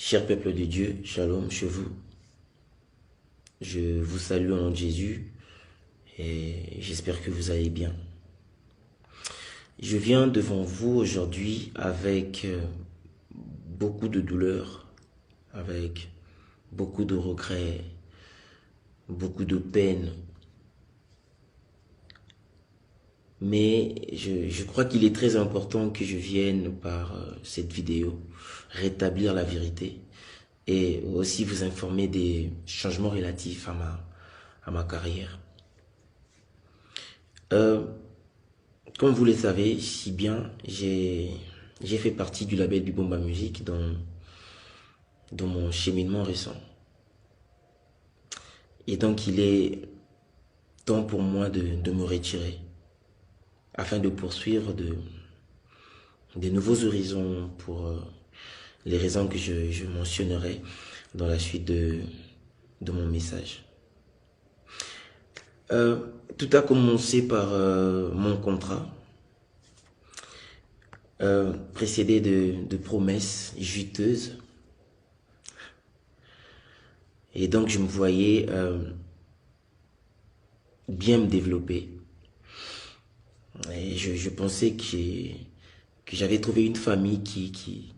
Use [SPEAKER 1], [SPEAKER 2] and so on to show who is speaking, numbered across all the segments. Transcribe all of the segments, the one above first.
[SPEAKER 1] Cher peuple de Dieu, shalom chez vous. Je vous salue au nom de Jésus et j'espère que vous allez bien. Je viens devant vous aujourd'hui avec beaucoup de douleur, avec beaucoup de regrets, beaucoup de peine. Mais je crois qu'il est très important que je vienne par cette vidéo rétablir la vérité et aussi vous informer des changements relatifs à ma carrière. Comme vous le savez si bien, j'ai fait partie du label du Bomba Music dans mon cheminement récent. Et donc il est temps pour moi de me retirer afin de poursuivre de nouveaux horizons pour les raisons que je mentionnerai dans la suite de mon message. Tout a commencé par mon contrat, précédé de promesses juteuses. Et donc je me voyais bien me développer. Et je pensais que j'avais trouvé une famille qui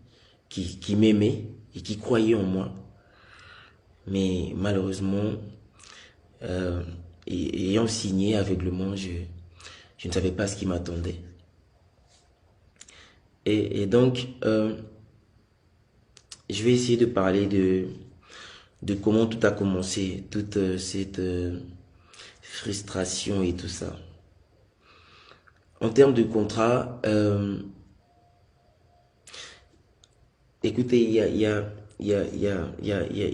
[SPEAKER 1] m'aimait et qui croyait en moi. Mais malheureusement, ayant signé aveuglement, je ne savais pas ce qui m'attendait. Et donc, je vais essayer de parler de comment tout a commencé, toute cette frustration et tout ça. En termes de contrat, écoutez, il y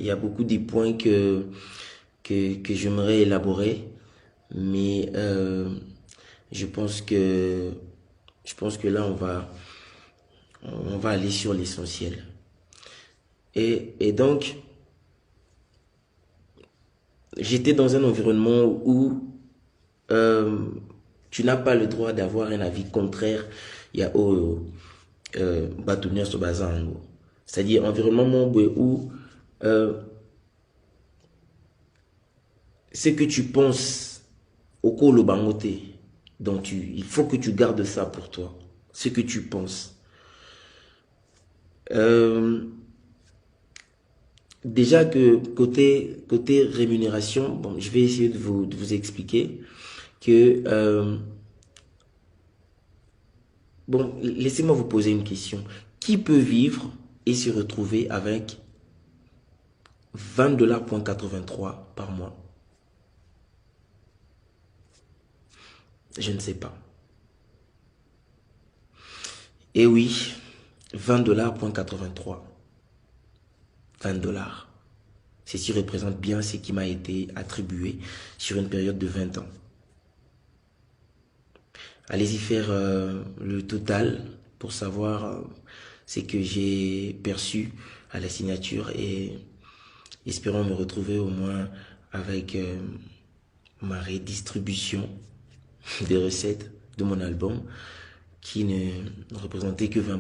[SPEAKER 1] a beaucoup de points que j'aimerais élaborer, mais je pense que là on va aller sur l'essentiel. Et donc j'étais dans un environnement où tu n'as pas le droit d'avoir un avis contraire. Il y a Batounias au bazar, c'est-à-dire environnement où ce que tu penses au colo bangoté, donc il faut que tu gardes ça pour toi, ce que tu penses. Déjà que côté rémunération, bon, je vais essayer de vous expliquer que bon, laissez-moi vous poser une question. Qui peut vivre et se retrouver avec 20,83 $ par mois? Je ne sais pas. Et oui, 20,83 $. 20 $. Ceci représente bien ce qui m'a été attribué sur une période de 20 ans. Allez-y faire le total pour savoir ce que j'ai perçu à la signature et espérons me retrouver au moins avec ma redistribution des recettes de mon album qui ne représentait que 20%.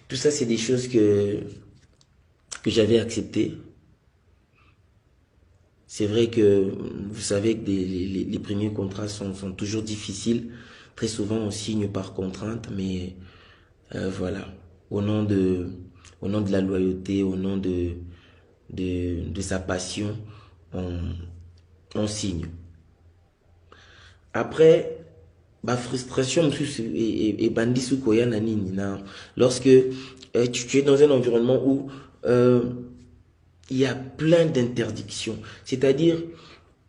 [SPEAKER 1] Tout ça, c'est des choses que j'avais acceptées. C'est vrai que vous savez que les premiers contrats sont toujours difficiles. Très souvent, on signe par contrainte, mais voilà, au nom de la loyauté, au nom de sa passion, on signe. Après, ma frustration et bandi sukoya na nini na lorsque tu es dans un environnement où il y a plein d'interdictions, c'est-à-dire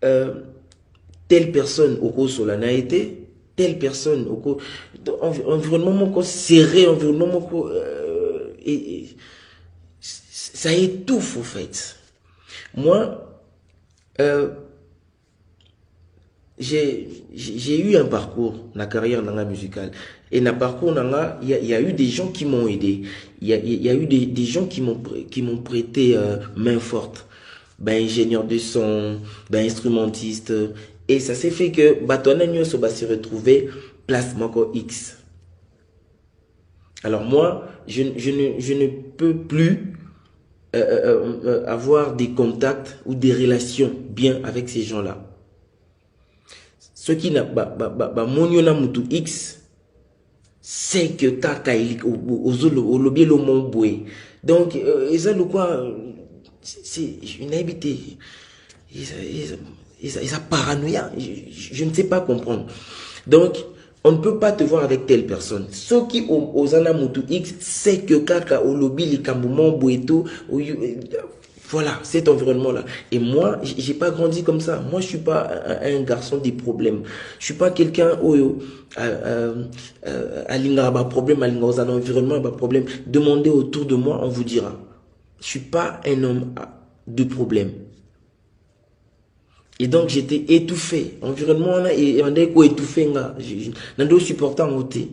[SPEAKER 1] telle personne au cours sur la naïté, telle personne au cours environnement serré, environnement et ça étouffe en fait. Moi j'ai eu un parcours, la carrière musicale. Et dans le parcours, il y a eu des gens qui m'ont aidé. Il y a eu des gens qui m'ont prêté main forte. Ben, ingénieur de son, ben, instrumentiste. Et ça s'est fait que Batonan Nyoso va se retrouver place Moko X. Alors moi, je ne peux plus avoir des contacts ou des relations bien avec ces gens-là. Ce qui n'a pas moniona mutu X, c'est que kaka au lobby le mon boué. Donc, ça le quoi, c'est une habité. Ils a paranoïa. Je ne sais pas comprendre. Donc, on ne peut pas te voir avec telle personne. Ceux qui aux anamutu X, c'est que kaka au lobby les kamboumon boueto, voilà, cet environnement-là. Et moi, j'ai pas grandi comme ça. Moi, je suis pas un garçon des problèmes. Je suis pas quelqu'un où à l'ingaba problème, à l'ingaba un environnement, problème. Demandez autour de moi, on vous dira. Je suis pas un homme de problème. Et donc, j'étais étouffé. Environnement, là, et on est étouffé, n'a pas supporté en côté.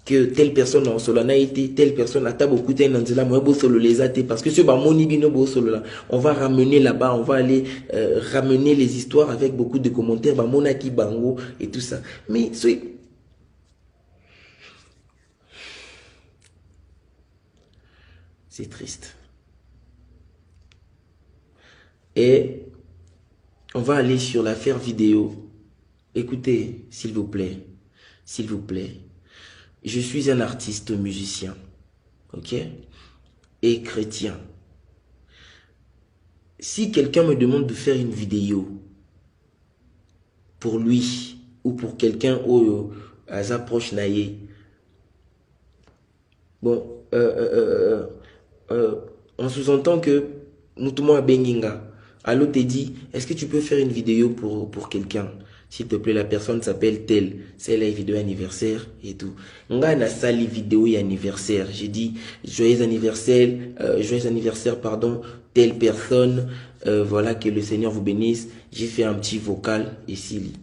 [SPEAKER 1] Que telle personne en solo n'a été, telle personne a beaucoup de solo les athées, parce que ce là, on va ramener là-bas, on va aller ramener les histoires avec beaucoup de commentaires, monaki bango et tout ça. Mais c'est triste. Et on va aller sur l'affaire vidéo. Écoutez, s'il vous plaît, s'il vous plaît. Je suis un artiste musicien, ok, et chrétien. Si quelqu'un me demande de faire une vidéo pour lui ou pour quelqu'un où approche naïe, bon, on sous-entend que Moutouma Benginga, allô te dit, est-ce que tu peux faire une vidéo pour quelqu'un? S'il te plaît, la personne s'appelle telle. C'est la vidéo anniversaire et tout. Nga na sali vidéo anniversaire. J'ai dit joyeux anniversaire, pardon, telle personne. Voilà, que le Seigneur vous bénisse. J'ai fait un petit vocal ici.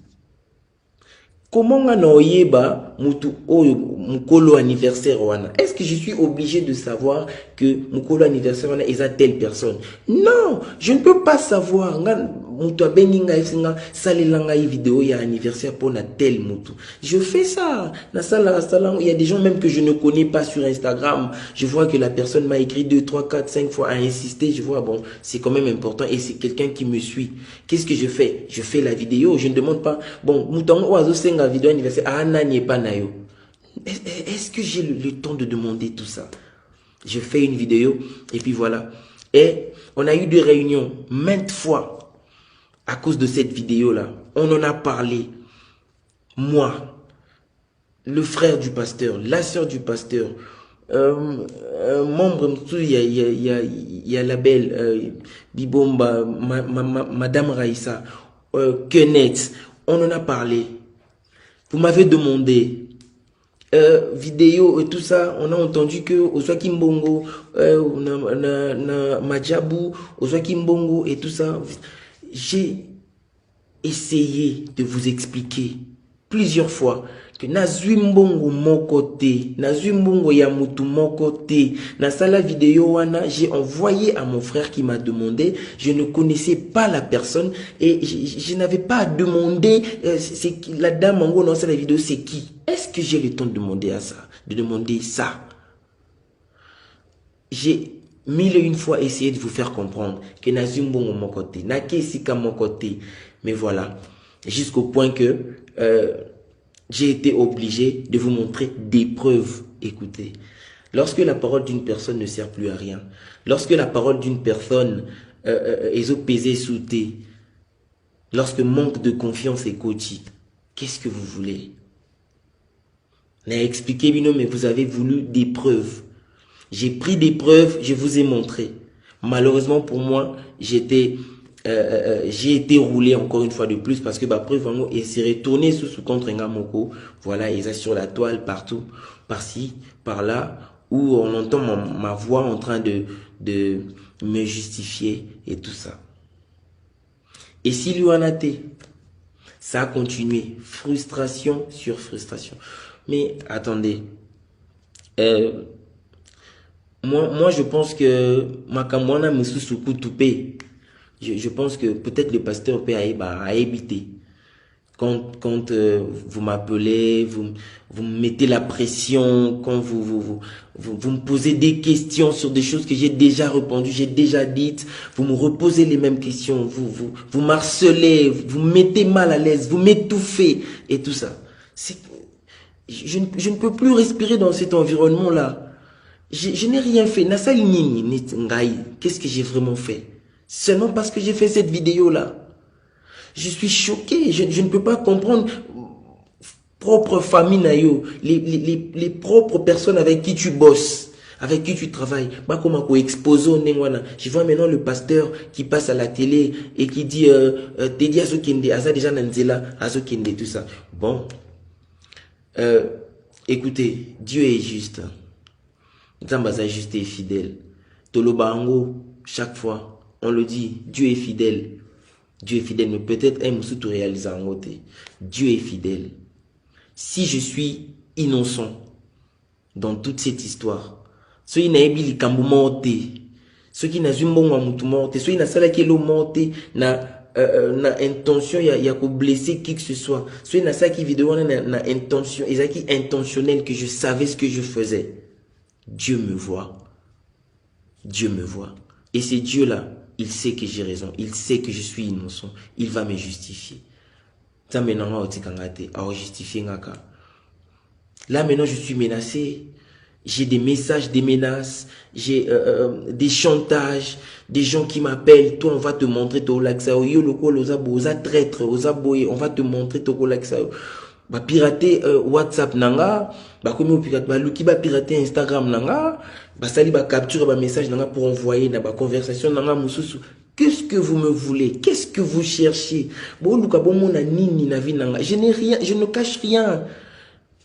[SPEAKER 1] Comment on oyeba mutu oyo mukolo anniversaire wana? Est-ce que je suis obligé de savoir que mukolo anniversaire wana est à telle personne? Non, je ne peux pas savoir. Mutu abenginga esinga salelanga vidéo ya anniversaire pour na tel mutu. Je fais ça. Il y a des gens même que je ne connais pas sur Instagram. Je vois que la personne m'a écrit 2, 3, 4, 5 fois, a insisté. Je vois, bon, c'est quand même important et c'est quelqu'un qui me suit. Qu'est-ce que je fais? Je fais la vidéo. Je ne demande pas, bon, mouton oiseau senga vidéo anniversaire, ah, nani pas nayo. Est-ce que j'ai le temps de demander tout ça? Je fais une vidéo et puis voilà. Et on a eu des réunions maintes fois à cause de cette vidéo-là. On en a parlé. Moi, le frère du pasteur, la sœur du pasteur, membre, il y a la belle Bibomba, Madame Raïssa, Kenneth, on en a parlé. Vous m'avez demandé vidéo et tout ça, on a entendu que Oswaki Mbongo, Majabu, Oswaki Mbongo et tout ça. J'ai essayé de vous expliquer plusieurs fois que nazui mbongo mon côté, nazui mbongo ya mutu mon côté. Dans la vidéo wana, j'ai envoyé à mon frère qui m'a demandé, je ne connaissais pas la personne et je n'avais pas à demander c'est la dame en gros dans la vidéo c'est qui. Est-ce que j'ai le temps de demander à ça, de demander ça? J'ai mille et une fois essayé de vous faire comprendre que nazui mbongo mon côté, nake sika mon côté, mais voilà, jusqu'au point que j'ai été obligé de vous montrer des preuves. Écoutez, lorsque la parole d'une personne ne sert plus à rien, lorsque la parole d'une personne est pesée sous thé, lorsque manque de confiance est coachée, qu'est-ce que vous voulez? N'a expliqué, mais vous avez voulu des preuves. J'ai pris des preuves, je vous ai montré. Malheureusement pour moi, j'ai été roulé encore une fois de plus parce que ma preuve vraiment et s'est retourné sous contre Ngamoko. Voilà, ils sont sur la toile partout, par-ci, par-là, où on entend ma voix en train de me justifier et tout ça. Et si l'UANAT, ça a continué, frustration sur frustration. Mais attendez, moi je pense que Makamwana Moussoussoukou Toupé. Je pense que peut-être le pasteur peut éviter. Quand vous m'appelez, vous me mettez la pression, quand vous me posez des questions sur des choses que j'ai déjà répondu, j'ai déjà dites, vous me reposez les mêmes questions, vous m'harcelez, vous me mettez mal à l'aise, vous m'étouffez et tout ça. Je ne peux plus respirer dans cet environnement-là. Je n'ai rien fait. Qu'est-ce que j'ai vraiment fait? Seulement parce que j'ai fait cette vidéo-là. Je suis choqué, je ne peux pas comprendre propre famille nayo, les propres personnes avec qui tu bosses, avec qui tu travailles. Je vois maintenant le pasteur qui passe à la télé et qui dit Tedi Azokinde, Aza déjà Nanzela, Azokinde, tout ça. Bon, écoutez, Dieu est juste. Zambaza est juste et fidèle. Tolobango, chaque fois, on le dit, Dieu est fidèle. Dieu est fidèle, mais peut-être un moussou tout réaliser en côté. Dieu est fidèle. Si je suis innocent dans toute cette histoire, ceux qui n'ont pas likambo morté, ceux qui n'ont pas mutu morté, ceux qui n'ont pas kelo morté, na intention ya ko blesser qui que ce soit, ceux qui n'ont pas qui vidéo na intention, ils qui intentionnel que je savais ce que je faisais. Dieu me voit. Dieu me voit. Et c'est Dieu-là, il sait que j'ai raison. Il sait que je suis innocent. Il va me justifier. Là maintenant, je suis menacé. J'ai des messages, des menaces. J'ai des chantages. Des gens qui m'appellent. Toi, on va te montrer ton laxao. Yo, le col, osa traître, osa boye. On va te montrer ton laxao. Ba pirater WhatsApp nanga, ba komi pirate ba luki ba pirater Instagram nanga, ba sali ba capture ba message nanga pour envoyer na ba conversation nanga mususu. Qu'est-ce que vous me voulez? Qu'est-ce que vous cherchez? Bon luka bon mona nini na vie nanga. Je n'ai rien, je ne cache rien.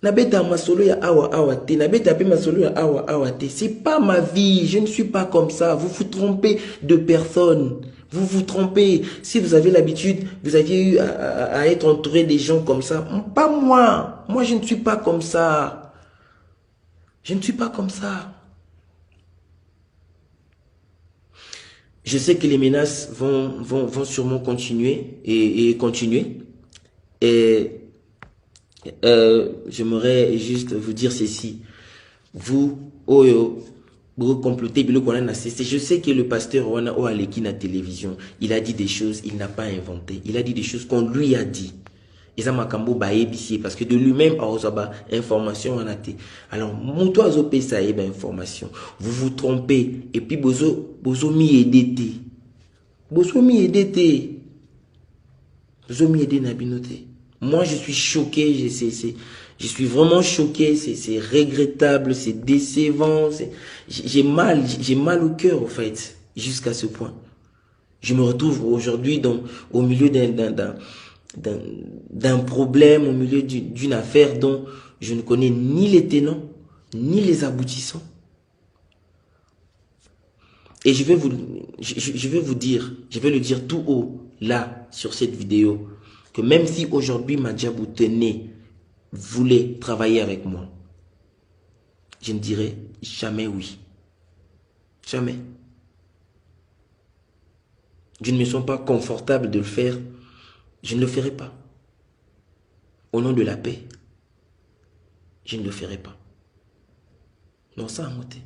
[SPEAKER 1] Na beta masolo ya awa te, na beta pe masolo ya awa te. C'est pas ma vie, je ne suis pas comme ça. Vous vous trompez de personne. Vous vous trompez. Si vous avez l'habitude, vous aviez eu à être entouré des gens comme ça. Pas moi. Moi, je ne suis pas comme ça. Je ne suis pas comme ça. Je sais que les menaces vont sûrement continuer et continuer. Et j'aimerais juste vous dire ceci. Vous, Oyo, je sais que le pasteur Wana Oaleki na télévision, il a dit des choses, il n'a pas inventé. Il a dit des choses qu'on lui a dit. Et ça m'a cambo parce que de lui-même, information en a été. Alors, mon toi ça information. Vous vous trompez. Et puis, bozo mi edete. Bozo mi edete. Bozo mi edete na binote. Moi, je suis choqué. Je suis vraiment choqué. C'est regrettable. C'est décevant. J'ai mal au cœur, en fait, jusqu'à ce point. Je me retrouve aujourd'hui au milieu d'un problème, au milieu d'une affaire dont je ne connais ni les tenants, ni les aboutissants. Et je vais vous dire, je vais le dire tout haut, là, sur cette vidéo, que même si aujourd'hui Madjabou tenait, voulait travailler avec moi, je ne dirais jamais oui. Jamais. Je ne me sens pas confortable de le faire. Je ne le ferai pas. Au nom de la paix, je ne le ferai pas. Non, ça a monté.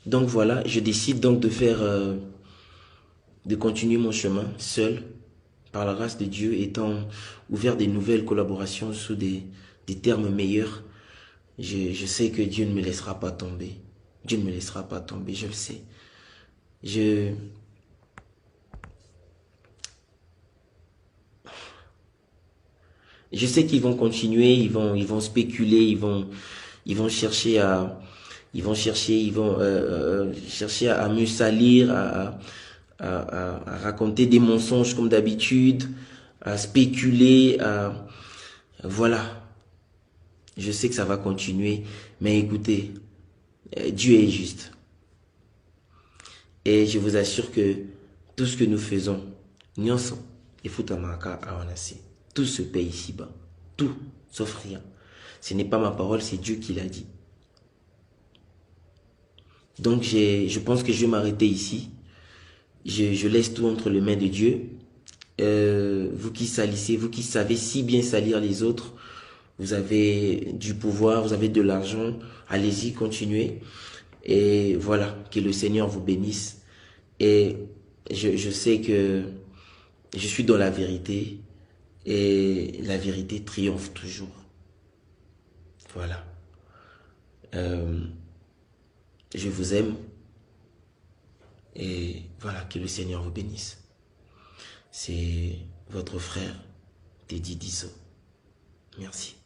[SPEAKER 1] Donc voilà, je décide donc de continuer mon chemin seul, par la grâce de Dieu, étant ouvert des nouvelles collaborations sous des termes meilleurs. Je sais que Dieu ne me laissera pas tomber. Dieu ne me laissera pas tomber, je le sais. Je sais qu'ils vont continuer, ils vont spéculer, ils vont chercher à chercher à me salir, à raconter des mensonges comme d'habitude, à spéculer, voilà. Je sais que ça va continuer, mais écoutez, Dieu est juste. Et je vous assure que tout ce que nous faisons, nyonso, et futamaka awanasi, tout se paye ici-bas. Tout, sauf rien. Ce n'est pas ma parole, c'est Dieu qui l'a dit. Donc je pense que je vais m'arrêter ici. Je laisse tout entre les mains de Dieu. Vous qui salissez, vous qui savez si bien salir les autres, vous avez du pouvoir, vous avez de l'argent, allez-y, continuez. Et voilà, que le Seigneur vous bénisse. Et je sais que je suis dans la vérité et la vérité triomphe toujours. Voilà. Euh, je vous aime et voilà, que le Seigneur vous bénisse. C'est votre frère, Teddy Disso. Merci.